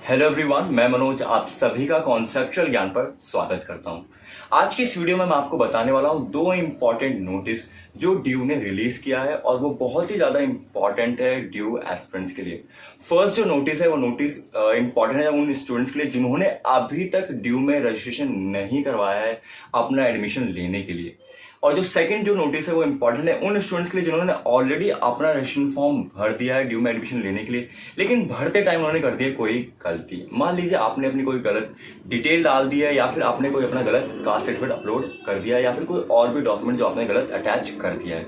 Hello everyone, मैं मनोज आप सभी का कॉन्सेप्चुअल ज्ञान पर स्वागत करता हूं। आज की इस वीडियो में मैं आपको बताने वाला हूं दो इंपॉर्टेंट नोटिस जो ड्यू ने रिलीज किया है और वो बहुत ही ज्यादा इंपॉर्टेंट है ड्यू एस्पिरेंट्स के लिए। फर्स्ट जो नोटिस है वो नोटिस इंपॉर्टेंट है उन स्टूडेंट्स के लिए जिन्होंने अभी तक ड्यू में रजिस्ट्रेशन नहीं करवाया है अपना एडमिशन लेने के लिए। और जो सेकंड जो नोटिस है वो इंपॉर्टेंट है उन स्टूडेंट्स के लिए जिन्होंने ऑलरेडी अपना रजिस्ट्रेशन फॉर्म भर दिया है ड्यू में एडमिशन लेने के लिए, लेकिन भरते टाइम उन्होंने कर दिया कोई गलती। मान लीजिए आपने अपनी कोई गलत डिटेल डाल दी है या फिर आपने कोई अपना गलत कास्ट सर्टिफिकेट अपलोड कर दिया है या फिर कोई और भी डॉक्यूमेंट जो आपने गलत अटैच कर दिया है।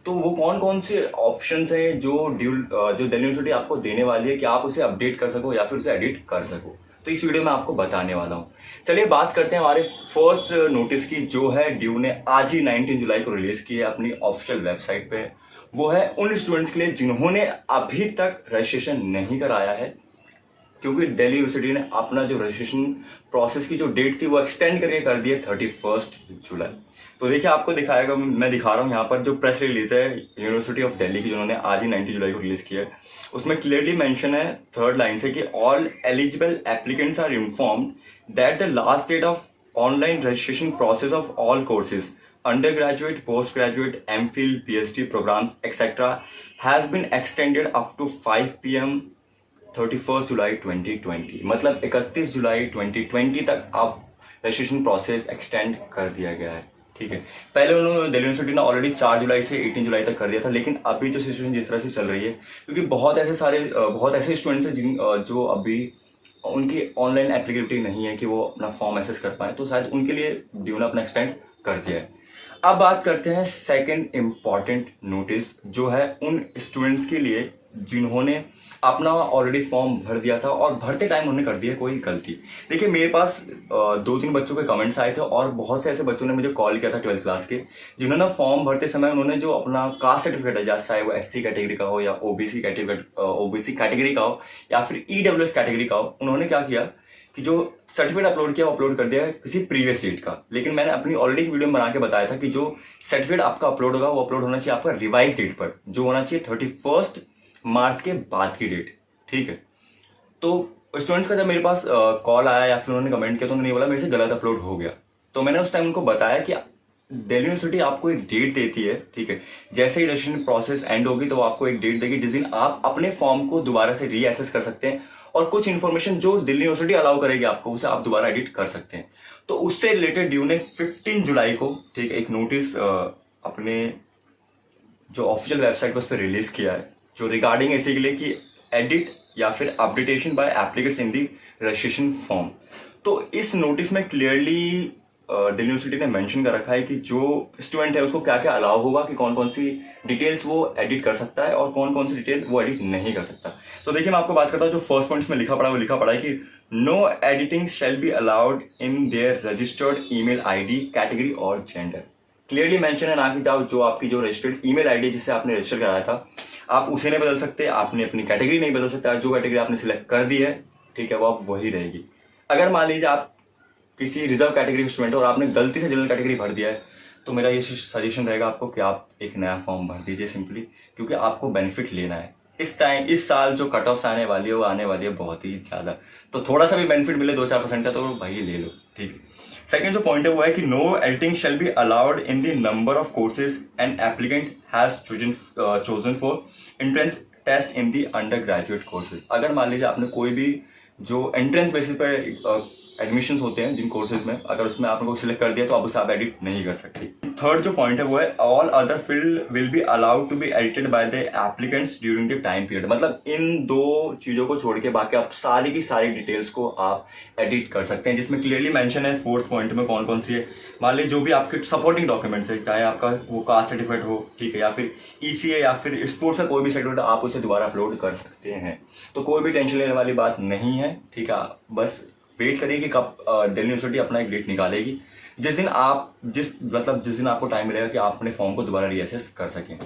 तो वो कौन कौन से ऑप्शंस हैं जो दिल्ली यूनिवर्सिटी आपको देने वाली है कि आप उसे अपडेट कर सको या फिर उसे एडिट कर सको, तो इस वीडियो में आपको बताने वाला हूं। चलिए बात करते हैं हमारे फर्स्ट नोटिस की जो है ड्यू ने आज ही 19 जुलाई को रिलीज की है अपनी ऑफिशियल वेबसाइट पे। वो है उन स्टूडेंट्स के लिए जिन्होंने अभी तक रजिस्ट्रेशन नहीं कराया है, क्योंकि दिल्ली यूनिवर्सिटी ने अपना जो रजिस्ट्रेशन प्रोसेस की जो डेट थी वो एक्सटेंड करके कर दी है 31 जुलाई। तो देखिए आपको दिखाएगा, मैं दिखा रहा हूँ यहाँ पर जो प्रेस रिलीज है यूनिवर्सिटी ऑफ दिल्ली की जिन्होंने आज ही 19 जुलाई को रिलीज किया है। उसमें क्लियरली मेंशन है थर्ड लाइन से कि all eligible applicants are informed that the last date of online registration process of all courses undergraduate, postgraduate, MPhil, PhD programs, etc. has been extended up to 5 PM 31 जुलाई 2020। मतलब 31 जुलाई 2020 तक अब registration process extend कर दिया गया है। ठीक है, पहले उन्होंने दिल्ली यूनिवर्सिटी ने ऑलरेडी 4 जुलाई से 18 जुलाई तक कर दिया था, लेकिन अभी जो सिचुएशन जिस तरह से चल रही है, क्योंकि बहुत ऐसे स्टूडेंट्स हैं जो अभी उनकी ऑनलाइन एप्लीकेबिलिटी नहीं है कि वो अपना फॉर्म एक्सेस कर पाए, तो शायद उनके लिए ड्यू ने अपना एक्सटेंड कर दिया है। अब बात करते हैं सेकंड इंपॉर्टेंट नोटिस जो है उन स्टूडेंट्स के लिए जिन्होंने अपना ऑलरेडी फॉर्म भर दिया था और भरते टाइम उन्होंने कर दिया कोई गलती। देखिए मेरे पास 2-3 बच्चों के कमेंट्स आए थे और बहुत से ऐसे बच्चों ने मुझे कॉल किया था 12th क्लास के, जिन्होंने फॉर्म भरते समय उन्होंने जो अपना कास्ट सर्टिफिकेट है, चाहे वो SC कैटेगरी का हो या OBC कैटेगरी का हो या फिर EWS कैटेगरी का हो, उन्होंने क्या किया कि जो सर्टिफिकेट अपलोड किया वो अपलोड कर दिया है किसी प्रीवियस डेट का। लेकिन मैंने अपनी ऑलरेडी वीडियो में बना के बताया था कि जो सर्टिफिकेट आपका अपलोड होगा वो अपलोड होना चाहिए आपका रिवाइज डेट पर, जो होना चाहिए 31 मार्च के बाद की डेट। ठीक है, तो स्टूडेंट्स का जब मेरे पास कॉल आया या फिर उन्होंने कमेंट किया तो उन्होंने बोला मेरे से गलत अपलोड हो गया। तो मैंने उस टाइम उनको बताया कि दिल्ली यूनिवर्सिटी आपको एक डेट देती है। ठीक है, जैसे ही रजिस्ट्रेशन प्रोसेस एंड होगी तो वो आपको एक डेट देगी जिस दिन आप अपने फॉर्म को दोबारा से रीअसेस कर सकते हैं और कुछ इन्फॉर्मेशन जो दिल्ली यूनिवर्सिटी अलाउ करेगी आपको उसे आप दोबारा एडिट कर सकते हैं। तो उससे रिलेटेड ड्यू ने 15 जुलाई को ठीक है एक नोटिस अपने जो ऑफिशियल वेबसाइट पर उस पर रिलीज किया है, जो रिगार्डिंग ऐसे के लिए कि एडिट या फिर अपडेटेशन बाय एप्लीकेट्स इन दी रजिस्ट्रेशन फॉर्म। तो इस नोटिस में क्लियरली दिल्ली यूनिवर्सिटी ने मेंशन कर रखा है कि जो स्टूडेंट है उसको क्या क्या अलाउ होगा, कि कौन कौन सी डिटेल्स वो एडिट कर सकता है और कौन कौन सी डिटेल वो एडिट नहीं कर सकता। तो देखिए मैं आपको बात करता हूँ, जो फर्स्ट पॉइंट में लिखा पड़ा है वो लिखा पड़ा है कि no editing shall be allowed in their registered email ID category और जेंडर। क्लियरली मेंशन है ना कि जो आपकी जो रजिस्टर्ड ईमेल ID जिससे आपने रजिस्टर कराया था आप उसे नहीं बदल सकते, आपने अपनी कैटेगरी नहीं बदल सकते, जो कैटेगरी आपने सिलेक्ट कर दी है ठीक है वो आप वही रहेगी। अगर मान लीजिए आप किसी रिजर्व कैटेगरी स्टूडेंट और आपने गलती से जनरल कैटेगरी भर दिया है, तो मेरा ये सजेशन रहेगा आपको कि आप एक नया फॉर्म भर दीजिए सिंपली, क्योंकि आपको बेनिफिट लेना है। इस साल जो कट ऑफ्स आने वाली है वो आने वाली है बहुत ही ज़्यादा, तो थोड़ा सा भी बेनिफिट मिले 2-4% का तो भाई ले लो। ठीक है, सेकेंड जो पॉइंट है वो है कि no editing shall be allowed in the number of courses and applicant has chosen for entrance test in the undergraduate courses. अगर मान लीजिए आपने कोई भी जो एंट्रेंस बेसिस पर एडमिशंस होते हैं जिन कोर्सेज में, अगर उसमें आपने सिलेक्ट कर दिया तो आप उसे आप एडिट नहीं कर सकते। थर्ड जो पॉइंट है वो है all other field will be allowed to be edited by the applicants during the time period. मतलब इन दो चीजों को छोड़ के बाकी आप सारी की सारी डिटेल्स को आप एडिट कर सकते हैं, जिसमें क्लियरली मेंशन है फोर्थ पॉइंट में कौन कौन सी है। मान लीजिए जो भी आपके सपोर्टिंग डॉक्यूमेंट्स है, चाहे आपका वो कास्ट सर्टिफिकेट हो ठीक है या फिर ECA या फिर स्पोर्ट्स का कोई भी सर्टिफिकेट, आप उसे दोबारा अपलोड कर सकते हैं। तो कोई भी टेंशन लेने वाली बात नहीं है। ठीक है, बस वेट करिए कि कब दिल्ली यूनिवर्सिटी अपना एक डेट निकालेगी जिस दिन आपको टाइम मिलेगा कि आप अपने फॉर्म को दोबारा रीअसेस कर सकें।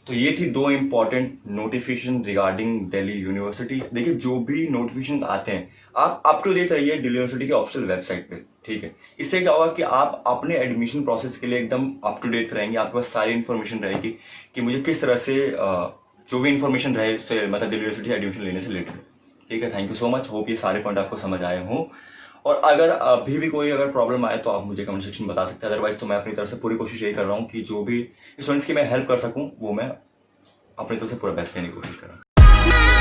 तो ये थी दो important notification regarding Delhi university. देखिए जो भी नोटिफिकेशन आते हैं आप अप टू डेट रहिए दिल्ली यूनिवर्सिटी की ऑफिशियल वेबसाइट पे। ठीक है, इससे क्या होगा कि आप अपने एडमिशन प्रोसेस के लिए एकदम अप टू डेट रहेंगे, आपके पास सारी इन्फॉर्मेशन रहेगी कि मुझे किस तरह से जो भी इन्फॉर्मेशन रहे उससे मतलब दिल्ली यूनिवर्सिटी एडमिशन लेने से रिलेटेड। ठीक है, thank you so much. Hope ये सारे पॉइंट आपको समझ आए हों। और अगर अभी भी कोई अगर प्रॉब्लम आए तो आप मुझे कमेंट सेक्शन में बता सकते हैं। अदरवाइज तो मैं अपनी तरफ से पूरी कोशिश यही कर रहा हूँ कि जो भी स्टूडेंट्स की मैं हेल्प कर सकूँ वो मैं अपनी तरफ से पूरा बेस्ट देने की कोशिश कर रहा हूँ।